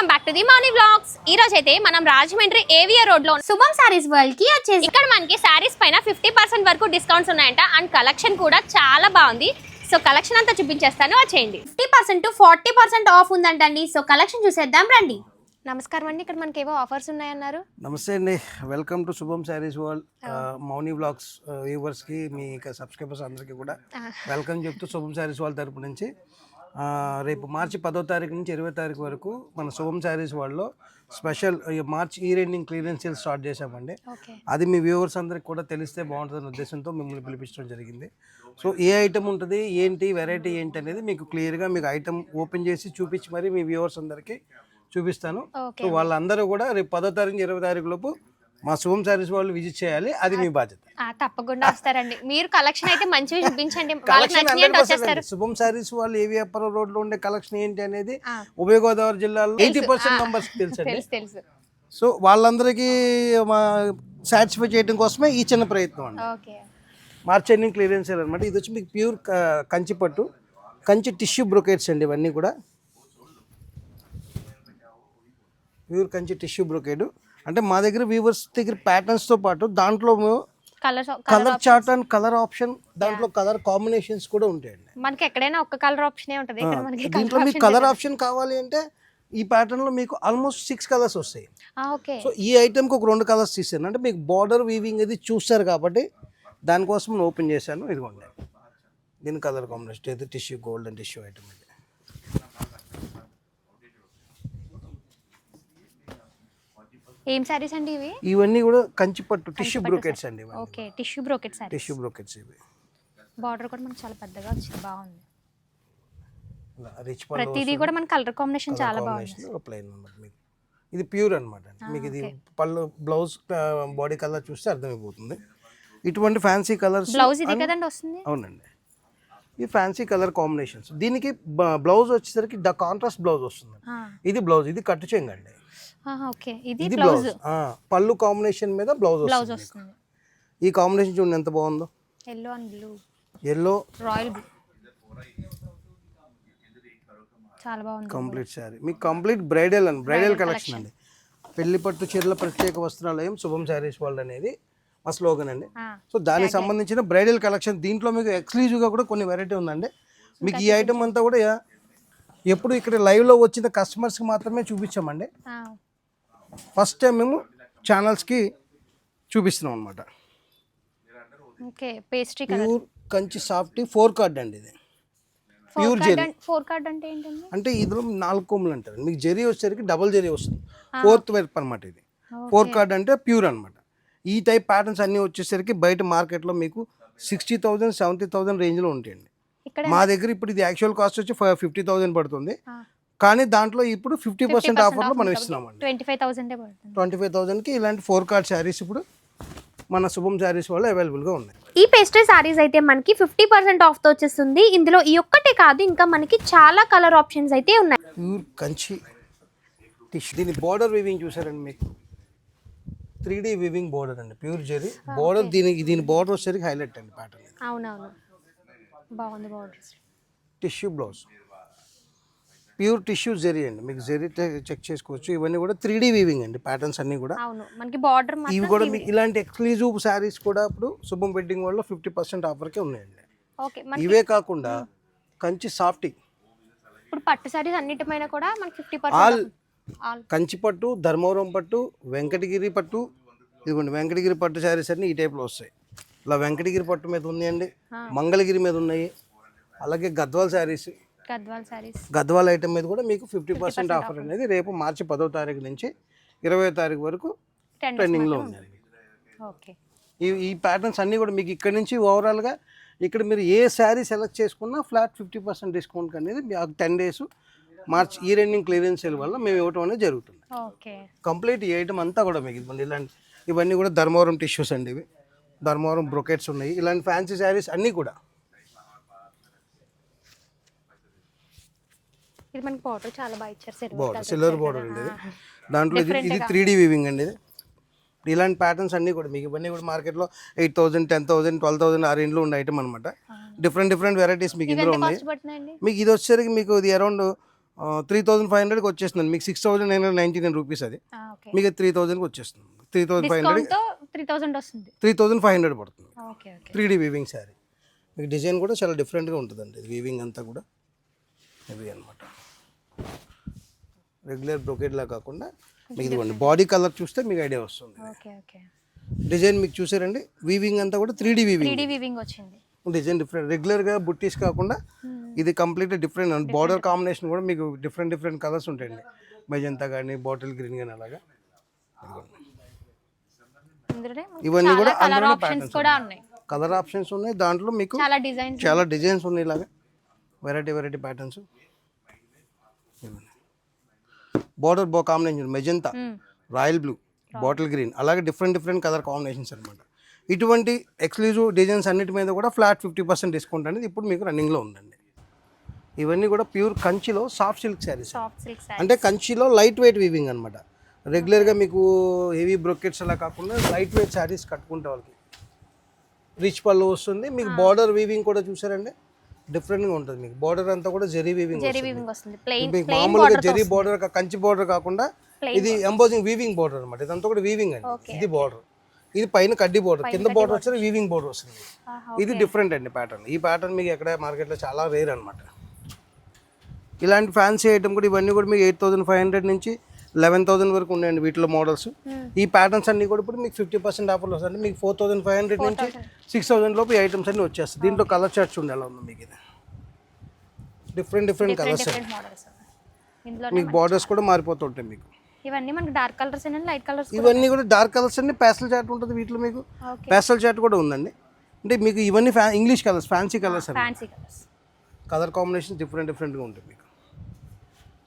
Welcome back to the Mouni vlogs. ఈ రోజు అయితే మనం రాజమండ్రి ఏవియర్ రోడ్ లో శుభం సారీస్ వరల్డ్ కి వచ్చేసి ఇక్కడ మనకి సారీస్ పైన 50% వరకు డిస్కౌంట్స్ ఉన్నాయంట. అండ్ కలెక్షన్ కూడా చాలా బాగుంది. సో కలెక్షన్ అంతా చూపించేస్తాను, వచ్చేయండి. 50% to 40% ఆఫ్ ఉందంటండి. సో కలెక్షన్ చూసేద్దాం రండి. నమస్కారం అండి, ఇక్కడ మనకి ఏవో ఆఫర్స్ ఉన్నాయన్నారు. నమస్తే అండి, వెల్కమ్ టు శుభం శారీస్ వరల్డ్. మౌని వ్లాగ్స్ వ్యూవర్స్కి మీ సబ్స్క్రైబర్స్ అందరికీ కూడా వెల్కమ్ చెప్తూ శుభం శారీస్ వాళ్ళ తరపు నుంచి రేపు మార్చి 10వ తారీఖు నుంచి 20వ తారీఖు వరకు మన శుభం శారీస్ వాళ్ళలో special March year ending clearance sale start చేసామండి. అది మీ వ్యూవర్స్ అందరికి కూడా తెలిస్తే బాగుంటుందనే ఉద్దేశంతో మిమ్మల్ని పిలిపించడం జరిగింది. సో ఏ ఐటమ్ ఉంటుంది, ఏంటి వెరైటీ ఏంటి అనేది మీకు క్లియర్గా మీకు ఐటమ్ ఓపెన్ చేసి చూపించి మరి మీ వ్యూవర్స్ అందరికీ చూపిస్తాను. సో వాళ్ళందరూ కూడా రేపు 10వ తారీఖు 20వ తారీఖు లోపు మా శుభం శారీస్ వాళ్ళు విజిట్ చేయాలి, అది మీ బాధ్యత. తప్పకుండా వస్తారండి. మీరు కలెక్షన్ అయితే మంచిగా చూపించండి. శుభం శారీస్ వాళ్ళు ఏవియాపురం రోడ్ లో ఉండే కలెక్షన్ ఏంటి అనేది ఉభయ గోదావరి జిల్లాలో 80% మెంబర్స్ తెలుసు. సో వాళ్ళందరికీ సాటిస్ఫై చేయడం కోసమే ఈ చిన్న ప్రయత్నం అండి. మార్చ్ ఎండింగ్ క్లియరెన్స్ సేల్ అనమాట. ఇది వచ్చి మీకు ప్యూర్ కంచి పట్టు, కంచి టిష్యూ బ్రొకేట్స్ అండి. ఇవన్నీ కూడా ప్యూర్ కంచి టిష్యూ బ్రొకేడ్. అంటే మా దగ్గర వ్యూవర్స్ దగ్గర ప్యాటర్న్స్తో పాటు దాంట్లో colour chart and colour option, దాంట్లో కలర్ కాంబినేషన్స్ కూడా ఉంటాయండి. మనకి ఎక్కడైనా ఒక కలర్ ఆప్షన్ ఉంటుంది. దీంట్లో మీకు కలర్ ఆప్షన్ కావాలి అంటే ఈ ప్యాటర్న్ లో మీకు ఆల్మోస్ట్ 6 కలర్స్ వస్తాయి. సో ఈ ఐటమ్కి ఒక 2 కలర్స్ తీసాను, అంటే మీకు బార్డర్ వీవింగ్ అది చూస్తారు కాబట్టి దానికోసం ఓపెన్ చేశాను. ఇదిగోండి, దీని కలర్ కాంబినేషన్ అయితే టిష్యూ గోల్డెన్ టిష్యూ ఐటమ్ ఇది. ఏం సారీస్ అండి ఇవి? ఇవన్నీ కూడా కంచి పట్టు టిష్యూ బ్రోకెట్స్ అండి. Okay, tissue brocade saris. Tissue brocades ఇవి. బార్డర్ కూడా మనకి చాలా పెద్దగా వచ్చింది, బాగుంది. రిచ్ ప్రతిదీ కూడా మన కలర్ కాంబినేషన్ చాలా బాగుంది. ప్లెయిన్ అన్నమాట మీకు. ఇది ప్యూర్ అన్నమాట. మీకు ఇది పళ్ళు బ్లౌజ్ బాడీ కలర్ చూస్తే అర్థమైపోతుంది. ఇటువంటి ఫ్యాన్సీ కలర్స్ బ్లౌజ్ ఇది కదండి వస్తుంది. అవునండి, ఈ ఫ్యాన్సీ కలర్ కాంబినేషన్స్. దీనికి బ్లౌజ్ వచ్చేసరికి కాంట్రాస్ట్ బ్లౌజ్ వస్తుంది. ఇది బ్లౌజ్, ఇది కట్టు చెంగు అండి. ఇది బ్లౌజ్. పళ్ళు కాంబినేషన్ మీద బ్లౌజ్ వస్తుంది. ఈ కాంబినేషన్ చూడండి ఎంత బాగుందో. yellow and blue, yellow royal blue, చాలా బాగుంది. కంప్లీట్ సారీ మీకు complete bridal and bridal collection అండి. పెళ్లి పట్టు చీరల ప్రత్యేక వస్త్రాలయం శుభం శారీస్ వరల్డ్ అనేది మా స్లోగన్ అండి. సో దానికి సంబంధించిన బ్రైడల్ కలెక్షన్. దీంట్లో మీకు ఎక్స్క్లూజివ్గా కూడా కొన్ని వెరైటీ ఉందండి. మీకు ఈ ఐటమ్ అంతా కూడా ఎప్పుడు ఇక్కడ లైవ్లో వచ్చిన కస్టమర్స్కి మాత్రమే చూపించామండి. ఫస్ట్ టైం మేము ఛానల్స్కి చూపిస్తున్నాం అనమాట. ప్యూర్ కంచి సాఫ్ట్ 4 కార్డ్ అండి. ఇది ప్యూర్ జెరీ. 4 కార్డ్ అంటే ఏంటండి? అంటే ఇందులో 4 కొమ్ములు అంటారు. మీకు జెరీ వచ్చేసరికి డబుల్ జెరీ వస్తుంది, 4th వైపు అనమాట. ఇది 4 కార్డ్ అంటే ప్యూర్ అనమాట. ఈ టైప్ ప్యాటర్న్స్ అన్నీ వచ్చేసరికి బయట మార్కెట్లో మీకు 60,000 70,000 రేంజ్లో ఉంటాయండి. మా దగ్గర ఇప్పుడు ఇది యాక్చువల్ కాస్ట్ వచ్చి 50,000 పడుతుంది, కానీ దాంట్లో ఇప్పుడు 50% ఆఫర్లో మనం ఇస్తున్నామండి. 25,000కి ఇలాంటి 4 కార్డ్ శారీస్ ఇప్పుడు మన శుభం శారీస్ వాళ్ళు అవైలబుల్గా ఉన్నాయి. ఈ పేస్ట్రీ శారీస్ అయితే మనకి 50% ఆఫ్తో వచ్చేస్తుంది. ఇందులో ఈ ఒక్కటే కాదు, ఇంకా మనకి చాలా కలర్ ఆప్షన్స్ అయితే ఉన్నాయి. Pure Kanchi tissue. దీని బార్డర్ వీవింగ్ చూసారండి, మీకు 3D వీవింగ్ బార్డర్ అండి. Pure zari border. దీని బార్డర్ వచ్చేసరికి హైలైట్ అండి ప్యాటర్న్. అవునవును, బాగుంది border. Tissue blouse, pure tissue zari అండి. మీకు జెరీ చెక్ చేసుకోవచ్చు. ఇవన్నీ కూడా 3D వీవింగ్ అండి ప్యాటర్న్స్ అన్ని కూడా. మనకి బార్డర్ ఇవి కూడా మీకు ఇలాంటి ఎక్స్క్లూజివ్ శారీస్ కూడా ఇప్పుడు శుభం వెడ్డింగ్ వల్ల 50% ఆఫర్కే ఉన్నాయండి. ఇవే కాకుండా కంచి సాఫ్టీ, ఇప్పుడు పట్టు శారీస్ అన్నిటిపైన కూడా మనకి 50% ఆల్ కంచి పట్టు, ధర్మవరం పట్టు, వెంకటగిరి పట్టు. ఇదిగోండి వెంకటగిరి పట్టు శారీస్ అన్ని ఈ టైప్లో వస్తాయి. ఇలా వెంకటగిరి పట్టు మీద ఉన్నాయండి, మంగళగిరి మీద ఉన్నాయి, అలాగే గద్వాల్ శారీస్, గద్వాల్ ఐటమ్ మీద కూడా మీకు 50% ఆఫర్ అనేది రేపు మార్చి 10వ తారీఖు నుంచి 20వ తారీఖు వరకు ట్రెండింగ్లో ఉంది. ఈ ప్యాటర్న్స్ అన్నీ కూడా మీకు ఇక్కడ నుంచి ఓవరాల్గా ఇక్కడ మీరు ఏ శారీ సెలెక్ట్ చేసుకున్నా ఫ్లాట్ 50% డిస్కౌంట్ అనేది 10 days March year ending clearance sale వల్ల మేము ఇవ్వటం అనేది జరుగుతుంది. కంప్లీట్ ఈ ఐటమ్ అంతా కూడా మీకు ఇలాంటి ఇవన్నీ కూడా ధర్మవరం టిష్యూస్ అండి. ఇవి ధర్మవరం బ్రొకెట్స్ ఉన్నాయి. ఇలాంటి ఫ్యాన్సీ శారీస్ అన్నీ కూడా. ఇది మనకి బార్డర్ చాలా బాగా ఇచ్చారు, సిల్వర్ బార్డర్ అండి. దాంట్లో ఇది 3D వీవింగ్ అండి. ఇది ఇలాంటి ప్యాటర్న్స్ అన్నీ కూడా మీకు ఇవన్నీ కూడా మార్కెట్లో 8,000 10,000 12,000 ఆ రేంజ్లో ఉన్న ఐటమ్ అనమాట. డిఫరెంట్ వెరైటీస్ మీకు ఇందులో ఉన్నాయి. మీకు ఇది వచ్చేసరికి మీకు ఇది అరౌండ్ 3,500కి వచ్చేస్తుంది మీకు 6,999 రూపీస్ అది ఓకే మీకు 3,000కి వచ్చేస్తుంది 3,500 డిస్కౌంట్ తో 3000 వస్తుంది 3,500 పడుతుంది okay okay 3D weaving sari మీకు డిజైన్ కూడా చాలా డిఫరెంట్గా ఉంటుందండి వీవింగ్ అంతా కూడా ఇవి అనమాట రెగ్యులర్ బ్రోకెట్లా కాకుండా మీకు ఇదిగోండి బాడీ కలర్ చూస్తే మీకు ఐడియా వస్తుంది ఓకే ఓకే డిజైన్ మీకు చూసారండి వీవింగ్ అంతా కూడా 3D వీవింగ్ 3D వీవింగ్ వచ్చింది డిజైన్ డిఫరెంట్ రెగ్యులర్గా బుట్టీస్ కాకుండా ఇది కంప్లీట్గా డిఫరెంట్ అండి బార్డర్ కాంబినేషన్ కూడా మీకు డిఫరెంట్ కలర్స్ ఉంటాయండి మెజంతా కానీ బాటిల్ గ్రీన్ కానీ అలాగా ఇందులోనే ఇవన్నీ కూడా కలర్ అందులోనే ఆప్షన్స్ కూడా ఉన్నాయి కలర్ ఆప్షన్స్ ఉన్నాయి దాంట్లో మీకు చాలా డిజైన్స్ ఉన్నాయి ఇలాగా variety patterns border combination magenta royal blue bottle green అలాగే డిఫరెంట్ కలర్ కాంబినేషన్స్ అనమాట ఇటువంటి ఎక్స్క్లూజివ్ డిజైన్స్ అన్నిటి మీద కూడా ఫ్లాట్ 50% డిస్కౌంట్ అనేది ఇప్పుడు మీకు రన్నింగ్లో ఉందండి ఇవన్నీ కూడా ప్యూర్ కంచిలో సాఫ్ట్ సిల్క్ శారీస్ అంటే కంచిలో లైట్ వెయిట్ వీవింగ్ అనమాట రెగ్యులర్గా మీకు హెవీ బ్రొకెట్స్ అలా కాకుండా లైట్ వెయిట్ శారీస్ కట్టుకుంటే వాళ్ళకి రిచ్ పళ్ళు వస్తుంది మీకు బార్డర్ వీవింగ్ కూడా చూసారండి డిఫరెంట్గా ఉంటుంది మీకు బార్డర్ అంతా కూడా జరీ వీవింగ్ వస్తుంది మీకు మామూలుగా జరీ బార్డర్ కంచి బార్డర్ కాకుండా ఇది ఎంబోజింగ్ వీవింగ్ బార్డర్ అనమాట ఇదంతా కూడా వీవింగ్ అండి ఇది బార్డర్ ఇది పైన కడ్డీ బార్డర్ కింద బార్డర్ వచ్చి వీవింగ్ బార్డర్ వస్తుంది ఇది డిఫరెంట్ అండి ప్యాటర్న్ ఈ ప్యాటర్న్ మీకు ఎక్కడ మార్కెట్లో చాలా రేర్ అనమాట ఇలాంటి ఫ్యాన్సీ ఐటమ్ కూడా ఇవన్నీ కూడా మీకు 8,500 నుంచి 11,000 వరకు ఉన్నాయండి వీటిలో మోడల్స్ ఈ ప్యాటర్న్స్ అన్ని కూడా ఇప్పుడు మీకు 50% ఆఫర్లు వస్తాయండి మీకు 4,500 నుంచి 6,000 లోపు ఈ ఐటమ్స్ అన్ని వచ్చేస్తాయి దీంట్లో కలర్ చార్ట్స్ ఉండే ఎలా ఉంది మీకు ఇది డిఫరెంట్ కలర్స్ మీకు బార్డర్స్ కూడా మారిపోతుంటాయి మీకు ఇవన్నీ మనకి dark colours and light colours ఇవన్నీ కూడా డార్క్ కలర్స్ అండి ప్యాస్టల్ చాట్ ఉంటుంది వీటిలో మీకు ప్యాస్టల్ చాట్ కూడా ఉందండి అంటే మీకు ఇవన్నీ ఇంగ్లీష్ కలర్స్ ఫ్యాన్సీ కలర్స్ అండి కలర్ కాంబినేషన్ డిఫరెంట్గా ఉంటుంది మీకు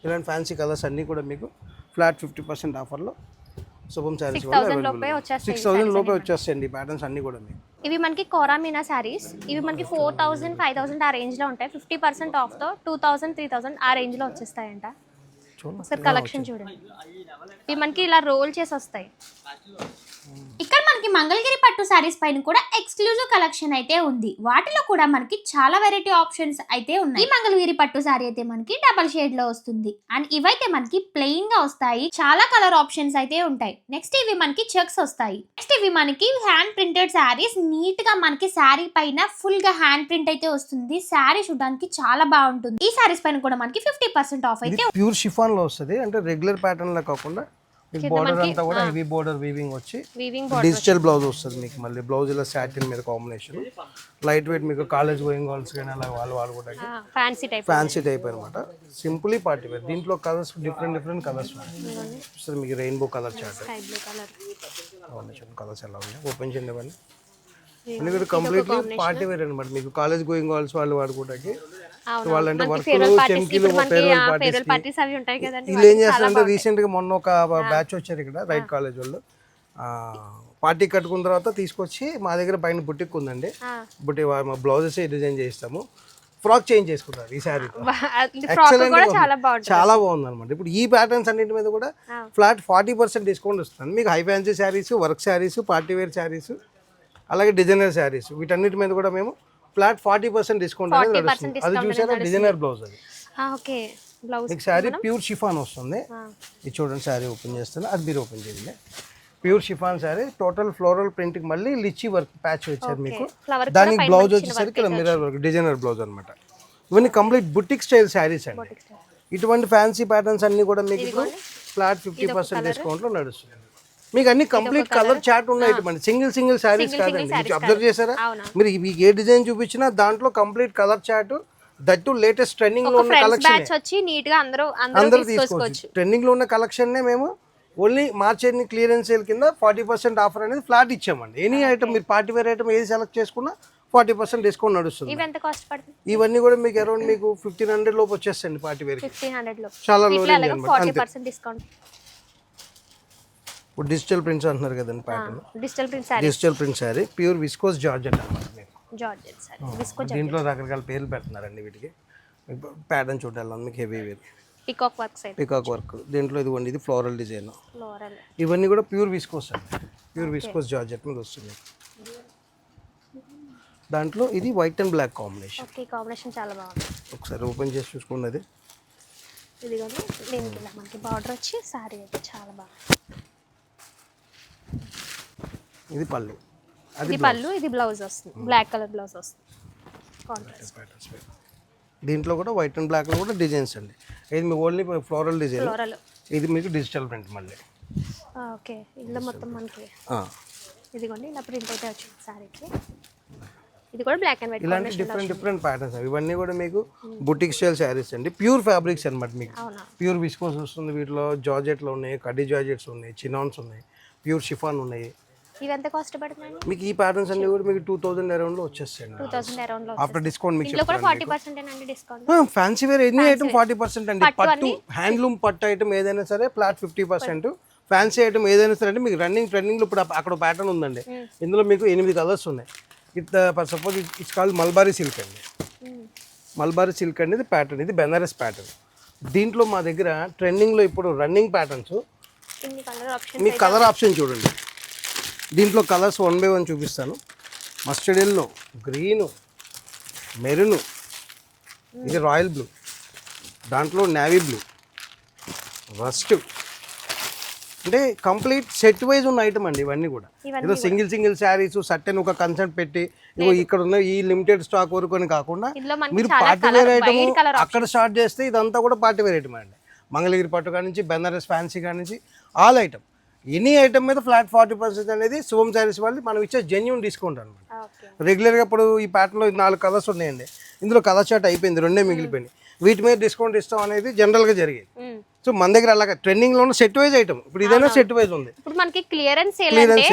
ఇలాంటి ఫ్యాన్సీ కలర్స్ అన్నీ కూడా మీకు ఫ్లాట్ 50% ఆఫర్లో శుభం శారీస్ వల్ల 6,000 లోపే వచ్చేస్తాయండి ఈ ప్యాటర్న్స్ అన్నీ కూడా మీకు ఇవి మనకి కోరామీనా శారీస్ ఇవి మనకి 4,000 5,000 ఆ రేంజ్లో ఉంటాయి 50% ఆఫ్తో 2,000 3,000 ఆ రేంజ్లో వచ్చేస్తాయంట ఒకసారి కలెక్షన్ చూడండి ఇవి మనకి ఇలా రోల్ చేసి వస్తాయి ఇక్కడ మనకి మంగళగిరి పట్టు శారీస్ పైన కూడా ఎక్స్క్లూజివ్ కలెక్షన్ అయితే ఉంది వాటిలో కూడా మనకి చాలా వెరైటీ ఆప్షన్స్ అయితే ఉన్నాయి ఈ మంగళగిరి పట్టు శారీ అయితే మనకి డబల్ షేడ్ లో వస్తుంది అండ్ ఇవైతే మనకి ప్లెయిన్ గా వస్తాయి చాలా కలర్ ఆప్షన్స్ అయితే ఉంటాయి నెక్స్ట్ ఇవి మనకి చెక్స్ వస్తాయి నెక్స్ట్ ఇవి మనకి హ్యాండ్ ప్రింటెడ్ శారీస్ నీట్ గా మనకి శారీ పైన ఫుల్ గా హ్యాండ్ ప్రింట్ అయితే వస్తుంది శారీ చూడడానికి చాలా బాగుంటుంది ఈ శారీస్ పైన కూడా మనకి 50% ఆఫ్ అయితే ప్యూర్ షిఫాన్ లో వస్తుంది అంటే రెగ్యులర్ ప్యాటర్న్ లో కాకుండా మీకు బార్డర్ అంతా కూడా హెవీ బార్డర్ వీవింగ్ వచ్చి డిజిటల్ బ్లౌజ్ వస్తుంది మీకు మళ్ళీ బ్లౌజ్ ఇలా సాటిన్ మీద కాంబినేషన్ లైట్ వెయిట్ మీకు కాలేజ్ గోయింగ్ గర్ల్స్ కానీ అలా వాళ్ళు వాడుకోవడానికి ఫ్యాన్సీ టైప్ అనమాట సింపుల్లీ పార్టీ వేర్ దీంట్లో కలర్స్ డిఫరెంట్ కలర్స్ ఉన్నాయి సో మీకు రెయిన్బో కలర్ చార్ట్ కలర్స్ ఎలా ఉన్నాయి ఓపెన్ చేయండి ఇవన్నీ అన్ని కూడా కంప్లీట్లీ పార్టీ వేర్ అనమాట మీకు కాలేజ్ గోయింగ్ గర్ల్స్ వాళ్ళు వాడుకోవడానికి వాళ్ళంటే వర్క్లు చెంకీలు ఫేర్వెల్ పార్టీస్ అవి ఉంటాయి కదండి వీళ్ళు ఏం చేస్తారంటే రీసెంట్గా మొన్న ఒక బ్యాచ్ వచ్చారు ఇక్కడ రైట్ కాలేజ్ వాళ్ళు పార్టీ కట్టుకున్న తర్వాత తీసుకొచ్చి మా దగ్గర పైన బుట్టిక్ ఉందండి బుట్టి మా బ్లౌజెస్ డిజైన్ చేస్తాము ఫ్రాక్ చేంజ్ చేసుకుంటారు ఈ శారీ చాలా బాగుంది అనమాట ఇప్పుడు ఈ ప్యాటర్న్స్ అన్నింటి మీద కూడా ఫ్లాట్ 40% డిస్కౌంట్ వస్తుంది మీకు high fancy sarees work sarees party wear sarees అలాగే డిజైనర్ శారీస్ వీటన్నిటి మీద కూడా మేము ఫ్లాట్ 40% డిస్కౌంట్ అనేది నడుస్తుంది అది చూసారా డిజైనర్ బ్లౌజ్ అది ఓకే బ్లౌజ్ మీకు శారీ ప్యూర్ షిఫాన్ వస్తుంది ఇది చూడండి శారీ ఓపెన్ చేస్తాను అది మీరు ఓపెన్ చేయండి pure chiffon sari total floral ప్రింట్కి మళ్ళీ లిచ్చి వర్క్ ప్యాచ్ వచ్చారు మీకు దానికి బ్లౌజ్ వచ్చేసరికి ఇక్కడ మిర్రర్ వర్క్ డిజైనర్ బ్లౌజ్ అనమాట ఇవన్నీ కంప్లీట్ బుటిక్ స్టైల్ శారీస్ అండి ఇటువంటి ఫ్యాన్సీ ప్యాటర్న్స్ అన్నీ కూడా మీకు ఇప్పుడు ఫ్లాట్ 50% డిస్కౌంట్లో నడుస్తుంది మీకు అన్ని కంప్లీట్ కలర్ చార్ట్ ఉన్నాయి ఇటువంటి సింగిల్ శారీస్ కాదండి మీరు అబ్జర్వ్ చేశారా మీరు మీకు ఏ డిజైన్ చూపించినా దాంట్లో complete colour chart that latest trending లో ఉన్న కలెక్షన్ అందరూ తీసుకోవచ్చు ట్రెండింగ్ లో ఉన్న కలెక్షన్ నే మేము ఓన్లీ మార్చ్ ఎన్ని క్లియరెన్స్ సేల్ కింద 40% ఆఫర్ అనేది ఫ్లాట్ ఇచ్చామండి ఎనీ ఐటమ్ మీరు పార్టీ వేర్ ఐటమ్ ఏది సెలెక్ట్ చేసుకున్నా 40% డిస్కౌంట్ నడుస్తుంది ఇవన్నీ కూడా మీకు అరౌండ్ మీకు 1,500 లోపు వచ్చేస్తాయండి పార్టీ వేర్ చాలా లో రేంజ్ అన్నమాట ఇప్పుడు డిజిటల్ ప్రింట్స్ అంటున్నారు కదండి pattern digital print sari pure viscose georgette అన్నమాట మీకు దీంట్లో రకరకాల పేర్లు పెడుతున్నారండి వీటికి ప్యాటర్న్ చూడాలి మీకు హెవీ వేర్ పికాక్ వర్క్ దీంట్లో ఇదిగోండి ఇది ఫ్లోరల్ డిజైన్ ఇవన్నీ కూడా ప్యూర్ విస్కోస్ అండి ప్యూర్ విస్కోస్ జార్జెట్ మీద వస్తుంది దాంట్లో ఇది వైట్ అండ్ బ్లాక్ కాంబినేషన్ చాలా బాగుంది ఒకసారి ఓపెన్ చేసి చూసుకున్నది ఇదిగోండి దీనికి ఇలా మనకి బార్డర్ వచ్చి సారీ అయితే చాలా బాగా. ఇది పళ్ళు, ఇది పళ్ళు, ఇది బ్లౌజ్ వస్తుంది, బ్లాక్ కలర్ బ్లౌజ్ వస్తుంది కాంట్రాస్ట్. దీంట్లో కూడా వైట్ అండ్ బ్లాక్లో కూడా డిజైన్స్ అండి. ఇది మీ ఓన్లీ ఫ్లోరల్ డిజైన్, ఫ్లోరల్. ఇది మీకు డిజిటల్ ప్రింట్ మళ్ళీ. ఓకే, ఇందులో మొత్తం మనకి ఇదిగోండి ఇలా ప్రింట్ అయితే వచ్చింది సారీకి. ఇది కూడా బ్లాక్ అండ్ వైట్ ఇలాంటి డిఫరెంట్ ప్యాటర్న్స్ ఇవన్నీ కూడా మీకు బుటిక్ స్టైల్ శారీస్ అండి. ప్యూర్ ఫ్యాబ్రిక్స్ అనమాట. మీకు ప్యూర్ విస్కోస్ వస్తుంది, వీటిలో జార్జెట్లో ఉన్నాయి, కడ్డీ జార్జెట్స్ ఉన్నాయి, చినాన్స్ ఉన్నాయి, ప్యూర్ షిఫాన్ ఉన్నాయి. ఇవి ఎంత కాస్ట్ పడుతుందండి? మీకు ఈ ప్యాటర్న్స్ అన్ని కూడా మీకు 2000 అరౌండ్ లో వచ్చేస్తాయండి. 2000 అరౌండ్ లో ఆఫ్టర్ డిస్కౌంట్ మీకు ఇందులో కూడా 40% అండి discount. Fancy wear any item 40% అండి. పట్టు హ్యాండ్లూమ్ పట్టు ఐటమ్ ఏదైనా సరే ఫ్లాట్ 50%. ఫ్యాన్సీ ఐటమ్ ఏదైనా సరే అంటే మీకు ట్రెండింగ్ లో ఇప్పుడు అక్కడ ప్యాటర్న్ ఉందండి. ఇందులో మీకు 8 కలర్స్ ఉన్నాయి. Suppose it's called mulberry silk అండి. మల్బారీ సిల్క్ అండి ఇది ప్యాటర్న్, ఇది బెనారస్ ప్యాటర్న్. దీంట్లో మా దగ్గర ట్రెండింగ్లో ఇప్పుడు రన్నింగ్ ప్యాటర్న్స్. మీ కలర్ ఆప్షన్ చూడండి, దీంట్లో కలర్స్ 1 by 1 చూపిస్తాను. మస్టర్డ్ ఎల్లో, గ్రీను, మెరూను, ఇది రాయల్ బ్లూ, దాంట్లో నేవీ బ్లూ, రస్ట్, అంటే కంప్లీట్ సెట్ వైజ్ ఉన్న ఐటమ్ అండి ఇవన్నీ కూడా. ఏదో సింగిల్ శారీస్ సర్టెన్ ఒక కన్సెప్ట్ పెట్టి ఇగో ఇక్కడ ఉన్న ఈ లిమిటెడ్ స్టాక్ వరకు అని కాకుండా మీరు పార్టీ వేర్ ఐటమ్ అక్కడ స్టార్ట్ చేస్తే ఇదంతా కూడా పార్టీ వేర్ ఐటమ్ అండి. మంగళగిరి పట్టు కాడి నుంచి బెనారస్ ఫ్యాన్సీ కాడి నుంచి ఆల్ ఐటమ్, ఎనీ ఐటమ్ మీద ఫ్లాట్ 40% అనేది శుభం శారీస్ వాళ్ళు మనం ఇచ్చే జెన్యూన్ డిస్కౌంట్ అనమాట. రెగ్యులర్గా ఇప్పుడు ఈ ప్యాటర్న్లో 4 కలర్స్ ఉన్నాయండి, ఇందులో కలర్ చార్ట్ అయిపోయింది, 2 మిగిలిపోయినాయి. వీటి మీద డిస్కౌంట్ ఇస్తాం అనేది జనరల్గా జరిగేది. సో మన దగ్గర అలాగా ట్రెండింగ్లో ఉన్న సెట్ వైజ్ ఐటమ్. ఇప్పుడు ఇదైనా సెట్ వైజ్ ఉంది. ఇప్పుడు మనకి క్లియరెన్స్ సేల్ అంటే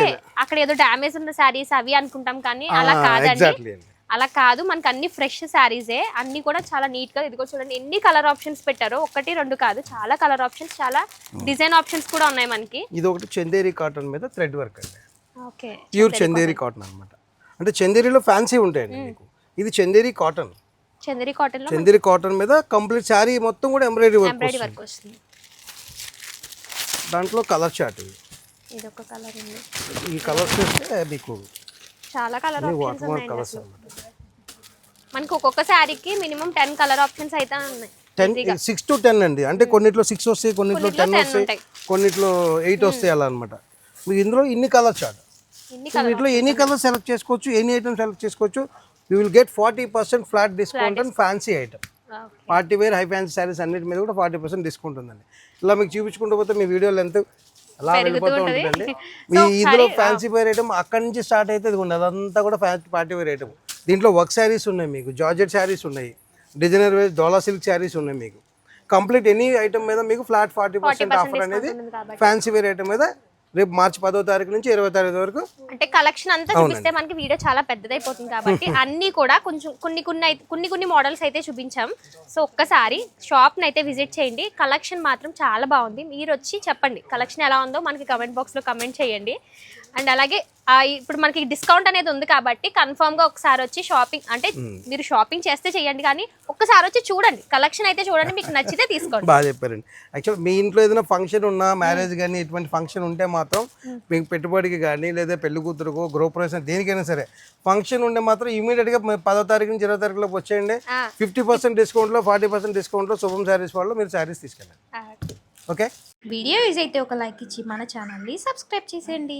అక్కడ ఏదో డ్యామేజ్ ఉన్న సారీస్ అవి అనుకుంటాం, కానీ అలా కాదండి. అలా కాదు, మనకి అన్ని ఫ్రెష్ శారీసే, అన్ని కూడా చాలా నీట్ గా. ఇదిగో చూడండి ఎన్ని కలర్ ఆప్షన్స్ పెట్టారో, 1 2 కాదు, చాలా కలర్ ఆప్షన్స్, చాలా డిజైన్ ఆప్షన్స్ కూడా ఉన్నాయి మనకి. ఇది ఒకటి చందేరి కాటన్ మీద థ్రెడ్ వర్క్ అండి. ఓకే, ప్యూర్ చందేరి కాటన్ అన్నమాట. అంటే చందేరిలో ఫ్యాన్సీ ఉంటాయండి మీకు. ఇది చందేరి కాటన్. చందేరి కాటన్ లో చందేరి కాటన్ మీద కంప్లీట్ శారీ మొత్తం కూడా ఎంబ్రాయిడరీ వర్క్ వస్తుంది. దాంట్లో కలర్ చార్ట్ ఇది ఒక కలర్ ఉంది. ఈ కలర్స్ చూస్తే మీకు చాలా కలర్ ఆప్షన్స్ ఉన్నాయి. మనకి ఒక్కొక్క శారీకి మినిమం 10 కలర్ ఆప్షన్స్ అయితే ఉన్నాయి. 6 to 10 అండి. అంటే కొన్నిట్లో 6 వస్తాయి, కొన్నిట్లో 10 వస్తాయి, కొన్నిట్లో 8 వస్తాయి అలా అనమాట. మీకు ఇందులో ఇన్ని కలర్ చార్ట్, వీటిలో ఎనీ కలర్ సెలెక్ట్ చేసుకోవచ్చు, ఎనీ ఐటమ్ సెలెక్ట్ చేసుకోవచ్చు. You will get 40% flat discount and fancy item. Party wear high fancy sarees అన్నిటి మీద కూడా 40% డిస్కౌంట్ ఉందండి. ఇలా మీకు చూపించుకుంటూ పోతే మీ వీడియో లెంత్ అలా వెళ్ళిపోతూ ఉంటుందండి. మీ ఇందులో ఫ్యాన్సీ వేర్ ఐటమ్ అక్కడి నుంచి స్టార్ట్ అయితే ఇది ఉండదు, అదంతా కూడా పార్టీ వేర్ ఐటమ్. దీంట్లో వర్క్ శారీస్ ఉన్నాయి, మీకు జార్జెట్ శారీస్ ఉన్నాయి, డిజైనర్ వేర్ డోలా సిల్క్ శారీస్ ఉన్నాయి. మీకు కంప్లీట్ ఎనీ ఐటమ్ మీద మీకు ఫ్లాట్ 40% ఆఫర్ అనేది ఫ్యాన్సీ వేర్ ఐటమ్ మీద రేపు మార్చి 10వ తారీఖు నుంచి 20వ తారీఖు వరకు. అంటే కలెక్షన్ అంతా చూపిస్తే మనకి వీడియో చాలా పెద్దదైపోతుంది కాబట్టి అన్ని కూడా కొంచెం కొన్ని మోడల్స్ అయితే చూపించాం. సో ఒక్కసారి షాప్ని అయితే విజిట్ చేయండి. కలెక్షన్ మాత్రం చాలా బాగుంది. మీరు వచ్చి చెప్పండి కలెక్షన్ ఎలా ఉందో మనకి కమెంట్ బాక్స్లో కమెంట్ చేయండి. అండ్ అలాగే ఇప్పుడు మనకి డిస్కౌంట్ అనేది ఉంది కాబట్టి కన్ఫర్మ్గా ఒకసారి వచ్చి షాపింగ్, అంటే మీరు షాపింగ్ చేస్తే చేయండి, కానీ ఒక్కసారి వచ్చి చూడండి, కలెక్షన్ అయితే చూడండి, మీకు నచ్చితే తీసుకోండి. బాగా చెప్పారండి. యాక్చువల్ మీ ఇంట్లో ఏదైనా ఫంక్షన్ ఉన్నా, మ్యారేజ్ కానీ ఇటువంటి ఫంక్షన్ ఉంటే మాత్రం మీకు పెట్టుబడికి కానీ లేదా పెళ్లి కూతురుకో గృహప్రవేశం దేనికైనా సరే ఫంక్షన్ ఉంటే మాత్రం ఇమీడియట్గా 10వ తారీఖు నుంచి 20వ తారీఖులోకి వచ్చేయండి. 50% డిస్కౌంట్లో 40% డిస్కౌంట్లో శుభం శారీస్ వాళ్ళు మీరు శారీస్ తీసుకెళ్ళండి. ఓకే, వీడియో యూజ్ అయితే ఒక లైక్ ఇచ్చి మన ఛానల్ని సబ్స్క్రైబ్ చేసేయండి.